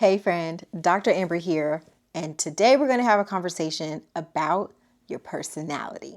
Hey friend, Dr. Amber here, and today we're going to have a conversation about your personality.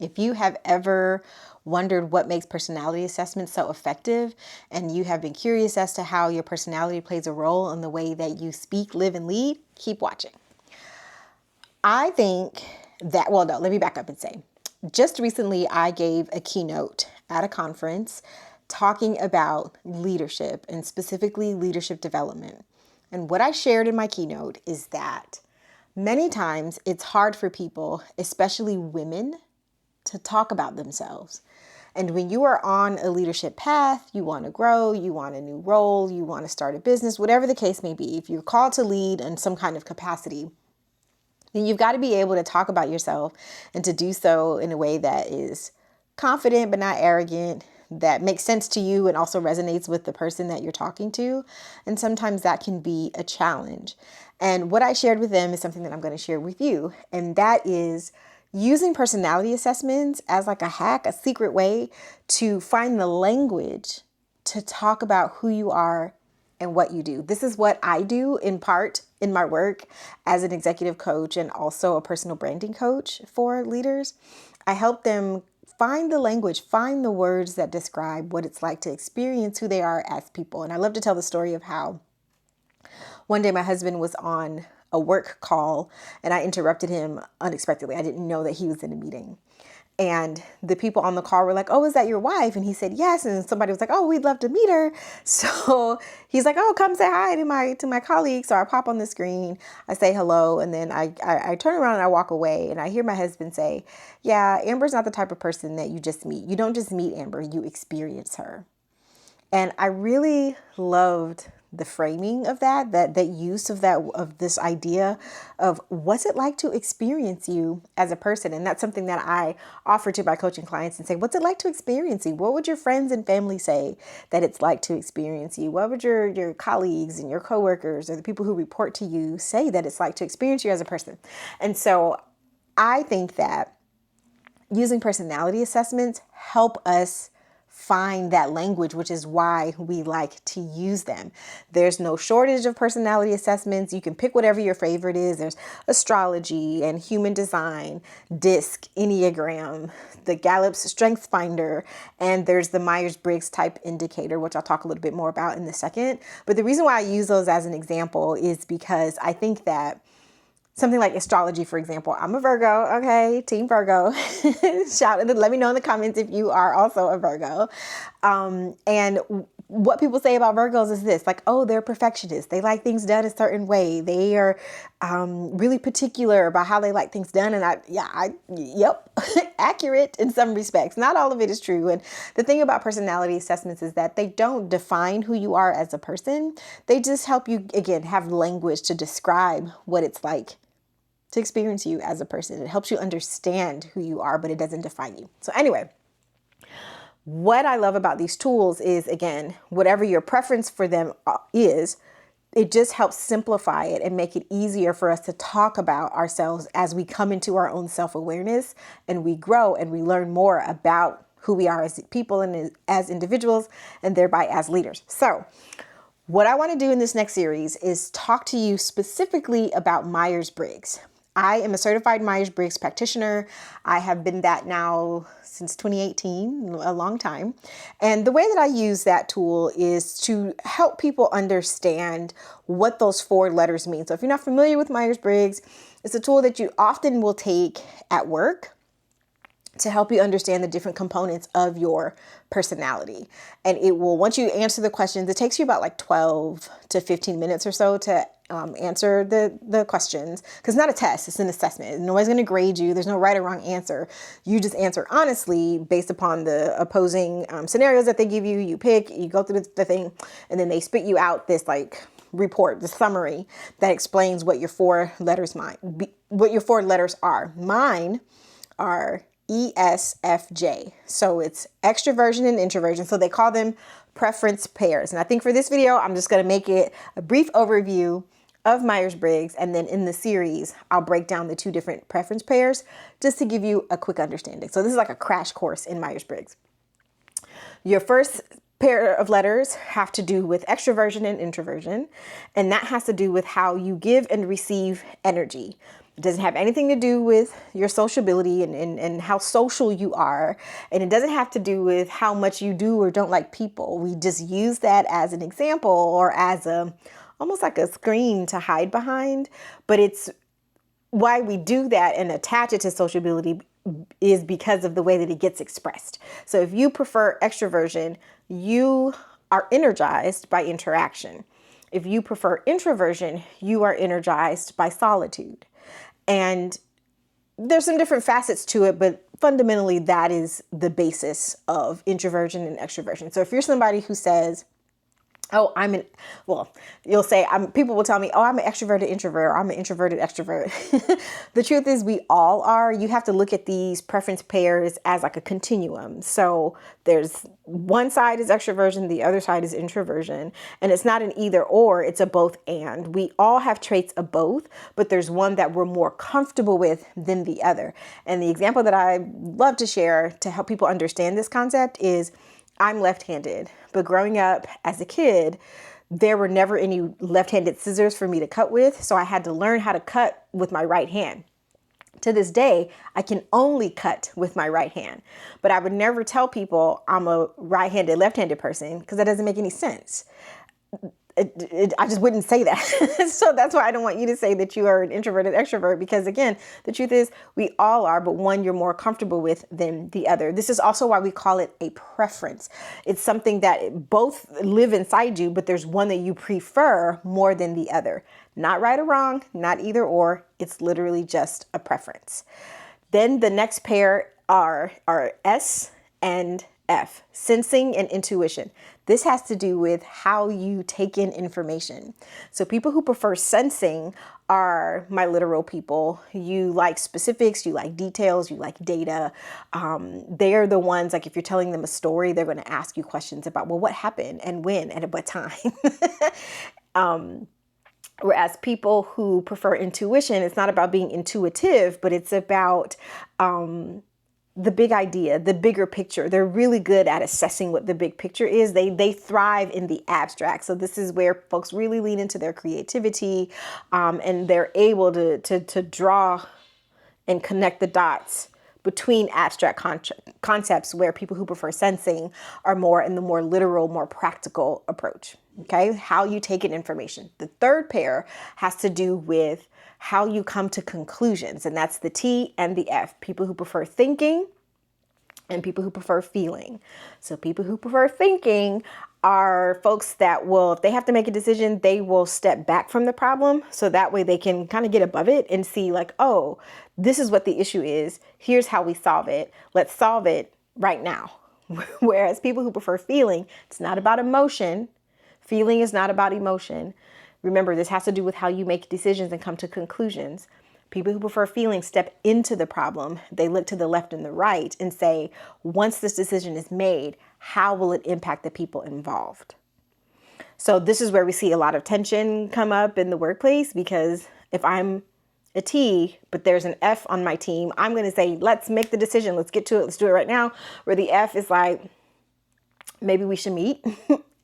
If you have ever wondered what makes personality assessments so effective, and you have been curious as to how your personality plays a role in the way that you speak, live, and lead, keep watching. I think that, well, no, let me back up and say, just recently I gave a keynote at a conference talking about leadership and specifically leadership development. And what I shared in my keynote is that many times it's hard for people, especially women, to talk about themselves. And when you are on a leadership path, you want to grow, you want a new role, you want to start a business, whatever the case may be, if you're called to lead in some kind of capacity, then you've got to be able to talk about yourself and to do so in a way that is confident but not arrogant, that makes sense to you and also resonates with the person that you're talking to. And sometimes that can be a challenge. And what I shared with them is something that I'm going to share with you. And that is using personality assessments as like a hack, a secret way to find the language to talk about who you are and what you do. This is what I do in part in my work as an executive coach and also a personal branding coach for leaders. I help them find the language, find the words that describe what it's like to experience who they are as people. And I love to tell the story of how one day my husband was on a work call and I interrupted him unexpectedly. I didn't know that he was in a meeting. And the people on the call were like, "Oh, is that your wife?" And he said, "Yes." And somebody was like, "Oh, we'd love to meet her." So he's like, "Oh, come say hi to my colleague." So I pop on the screen, I say hello, and then I turn around and I walk away. And I hear my husband say, "Yeah, Amber's not the type of person that you just meet. You don't just meet Amber, you experience her." And I really loved the framing of that use of this idea of what's it like to experience you as a person. And that's something that I offer to my coaching clients and say, what's it like to experience you? What would your friends and family say that it's like to experience you? What would your colleagues and your coworkers or the people who report to you say that it's like to experience you as a person? And so I think that using personality assessments help us find that language, which is why we like to use them. There's no shortage of personality assessments. You can pick whatever your favorite is. There's astrology and human design, DISC, Enneagram, the Gallup's Strength Finder, and there's the Myers-Briggs type indicator, which I'll talk a little bit more about in a second. But the reason why I use those as an example is because I think that something like astrology, for example, I'm a Virgo, okay, Team Virgo. Let me know in the comments if you are also a Virgo. And what people say about Virgos is this, like, oh, they're perfectionists. They like things done a certain way. They are really particular about how they like things done. And yep, accurate in some respects. Not all of it is true. And the thing about personality assessments is that they don't define who you are as a person. They just help you, again, have language to describe what it's like to experience you as a person. It helps you understand who you are, but it doesn't define you. So anyway, what I love about these tools is, again, whatever your preference for them is, it just helps simplify it and make it easier for us to talk about ourselves as we come into our own self-awareness and we grow and we learn more about who we are as people and as individuals and thereby as leaders. So what I want to do in this next series is talk to you specifically about Myers-Briggs. I am a certified Myers-Briggs practitioner. I have been that now since 2018, a long time. And the way that I use that tool is to help people understand what those 4 letters mean. So if you're not familiar with Myers-Briggs, it's a tool that you often will take at work to help you understand the different components of your personality. And it will, once you answer the questions, it takes you about like 12 to 15 minutes or so to answer the questions, because it's not a test, it's an assessment. Nobody's going to grade you. There's no right or wrong answer. You just answer honestly based upon the opposing scenarios that they give you. You pick, you go through the thing, and then they spit you out this like report, the summary that explains what your 4 letters are. Mine are ESFJ. So it's extroversion and introversion. So they call them preference pairs. And I think for this video, I'm just going to make it a brief overview of Myers-Briggs. And then in the series, I'll break down the 2 different preference pairs just to give you a quick understanding. So this is like a crash course in Myers-Briggs. Your first pair of letters have to do with extroversion and introversion, and that has to do with how you give and receive energy. It doesn't have anything to do with your sociability and how social you are, and it doesn't have to do with how much you do or don't like people. We just use that as an example or as a almost like a screen to hide behind, but it's why we do that and attach it to sociability is because of the way that it gets expressed. So if you prefer extroversion, you are energized by interaction. If you prefer introversion, you are energized by solitude. And there's some different facets to it, but fundamentally that is the basis of introversion and extroversion. So if you're somebody who says, oh, you'll say, people will tell me, oh, I'm an extroverted introvert, or I'm an introverted extrovert. The truth is we all are. You have to look at these preference pairs as like a continuum. So there's one side is extroversion, the other side is introversion. And it's not an either or, it's a both and. We all have traits of both, but there's one that we're more comfortable with than the other. And the example that I love to share to help people understand this concept is I'm left-handed, but growing up as a kid, there were never any left-handed scissors for me to cut with. So I had to learn how to cut with my right hand. To this day, I can only cut with my right hand, but I would never tell people I'm a right-handed, left-handed person because that doesn't make any sense. I just wouldn't say that. So that's why I don't want you to say that you are an introverted extrovert, because again, the truth is we all are, but one you're more comfortable with than the other. This is also why we call it a preference. It's something that both live inside you, but there's one that you prefer more than the other. Not right or wrong, not either or. It's literally just a preference. Then the next pair are S and F, sensing and intuition. This has to do with how you take in information. So people who prefer sensing are my literal people. You like specifics, you like details, you like data. They are the ones, like if you're telling them a story, they're going to ask you questions about, well, what happened and when and at what time. Whereas people who prefer intuition, it's not about being intuitive, but it's about the big idea, the bigger picture. They're really good at assessing what the big picture is. They thrive in the abstract. So this is where folks really lean into their creativity, and they're able to draw and connect the dots between abstract concepts, where people who prefer sensing are more in the more literal, more practical approach. Okay, how you take in information. The third pair has to do with how you come to conclusions, and that's the T and the F. People who prefer thinking and people who prefer feeling. So people who prefer thinking are folks that will, if they have to make a decision, they will step back from the problem. So that way they can kind of get above it and see like, oh, this is what the issue is. Here's how we solve it. Let's solve it right now. Whereas people who prefer feeling, it's not about emotion. Feeling is not about emotion. Remember, this has to do with how you make decisions and come to conclusions. People who prefer feeling step into the problem. They look to the left and the right and say, once this decision is made, how will it impact the people involved? So this is where we see a lot of tension come up in the workplace, because if I'm a T, but there's an F on my team, I'm going to say, let's make the decision. Let's get to it. Let's do it right now. Where the F is like, maybe we should meet.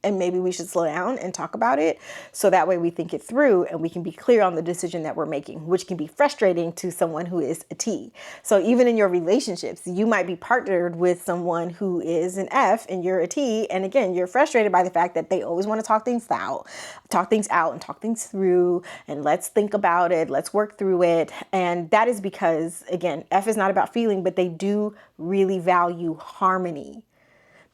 And maybe we should slow down and talk about it, so that way we think it through and we can be clear on the decision that we're making, which can be frustrating to someone who is a T. So even in your relationships, you might be partnered with someone who is an F and you're a T. And again, you're frustrated by the fact that they always want to talk things out and talk things through. And let's think about it. Let's work through it. And that is because, again, F is not about feeling, but they do really value harmony.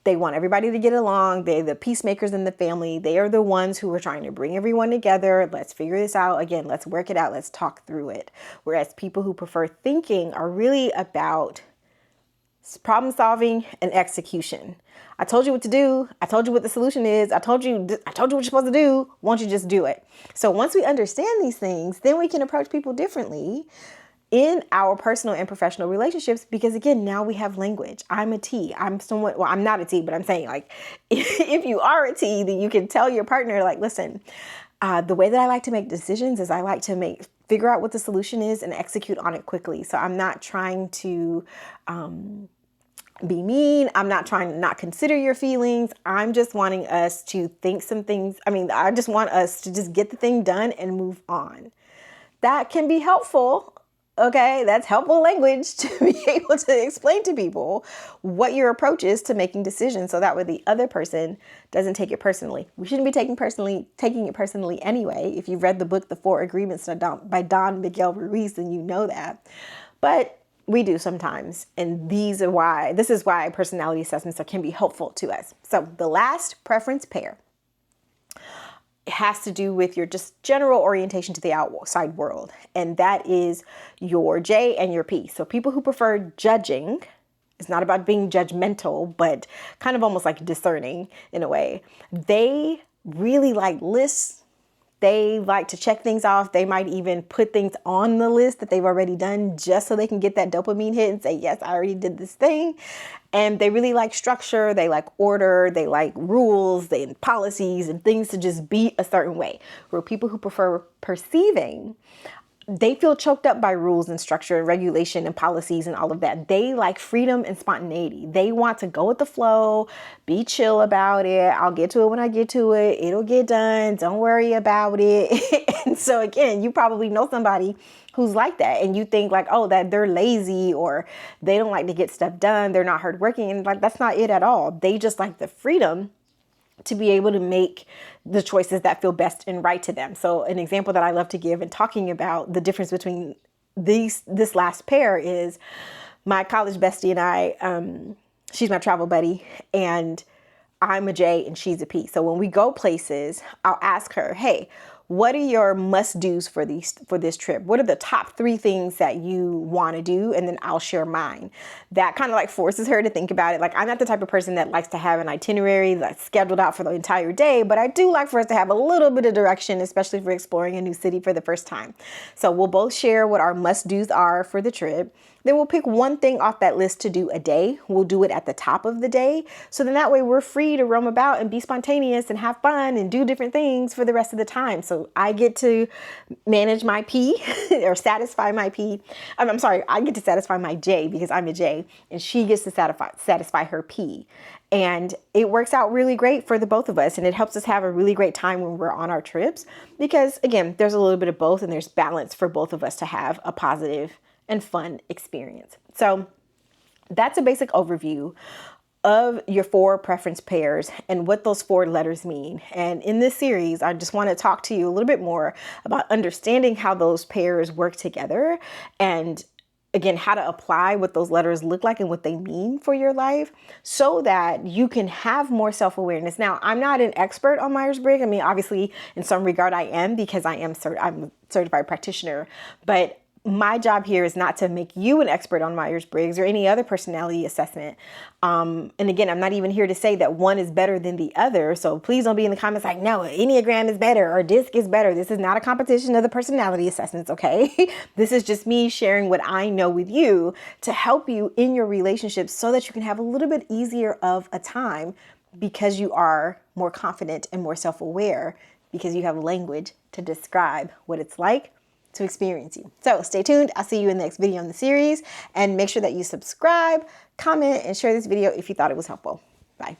They want everybody to get along. They're the peacemakers in the family. They are the ones who are trying to bring everyone together. Let's figure this out. Again, let's work it out. Let's talk through it. Whereas people who prefer thinking are really about problem solving and execution. I told you what to do. I told you what the solution is. I told you what you're supposed to do. Won't you just do it? So once we understand these things, then we can approach people differently in our personal and professional relationships, because again, now we have language. I'm a T. I'm not a T, but I'm saying, like, if you are a T, then you can tell your partner, like, listen, the way that I like to make decisions is I like to figure out what the solution is and execute on it quickly. So I'm not trying to be mean. I'm not trying to not consider your feelings. I'm just wanting us to think some things. I just want us to just get the thing done and move on. That can be helpful. Okay, that's helpful language to be able to explain to people what your approach is to making decisions, so that way the other person doesn't take it personally. We shouldn't be taking it personally anyway. If you've read the book, The Four Agreements by Don Miguel Ruiz, then you know that. But we do sometimes, and this is why personality assessments can be helpful to us. So the last preference pair has to do with your just general orientation to the outside world. And that is your J and your P. So people who prefer judging, it's not about being judgmental, but kind of almost like discerning in a way. They really like lists. They like to check things off. They might even put things on the list that they've already done just so they can get that dopamine hit and say, yes, I already did this thing. And they really like structure. They like order. They like rules and policies and things to just be a certain way. Where people who prefer perceiving, they feel choked up by rules and structure and regulation and policies and all of that. They like freedom and spontaneity. They want to go with the flow, be chill about it. I'll get to it when I get to it. It'll get done. Don't worry about it. And so again, you probably know somebody who's like that, and you think like, oh, that they're lazy or they don't like to get stuff done. They're not hardworking. And like, that's not it at all. They just like the freedom to be able to make the choices that feel best and right to them. So an example that I love to give in talking about the difference between this last pair is my college bestie and I, she's my travel buddy, and I'm a J and she's a P. So when we go places, I'll ask her, hey, what are your must-dos for this trip? What are the top 3 things that you want to do? And then I'll share mine. That kind of like forces her to think about it. Like, I'm not the type of person that likes to have an itinerary that's scheduled out for the entire day, but I do like for us to have a little bit of direction, especially if we're exploring a new city for the first time. So we'll both share what our must-dos are for the trip. Then we'll pick one thing off that list to do a day. We'll do it at the top of the day. So then that way we're free to roam about and be spontaneous and have fun and do different things for the rest of the time. So I get to manage my P or satisfy my P. I'm sorry, I get to satisfy my J because I'm a J, and she gets to satisfy her P. And it works out really great for the both of us. And it helps us have a really great time when we're on our trips because, again, there's a little bit of both and there's balance for both of us to have a positive and fun experience. So that's a basic overview of your 4 preference pairs and what those 4 letters mean. And in this series, I just want to talk to you a little bit more about understanding how those pairs work together, and again, how to apply what those letters look like and what they mean for your life so that you can have more self-awareness. Now, I'm not an expert on Myers-Briggs. I mean, obviously, in some regard, I am because I'm a certified practitioner, but my job here is not to make you an expert on Myers-Briggs or any other personality assessment. And again, I'm not even here to say that one is better than the other. So please don't be in the comments like, no, Enneagram is better or DISC is better. This is not a competition of the personality assessments, okay? This is just me sharing what I know with you to help you in your relationships so that you can have a little bit easier of a time because you are more confident and more self-aware because you have language to describe what it's like to experience you. So stay tuned. I'll see you in the next video in the series, and make sure that you subscribe, comment, and share this video if you thought it was helpful. Bye.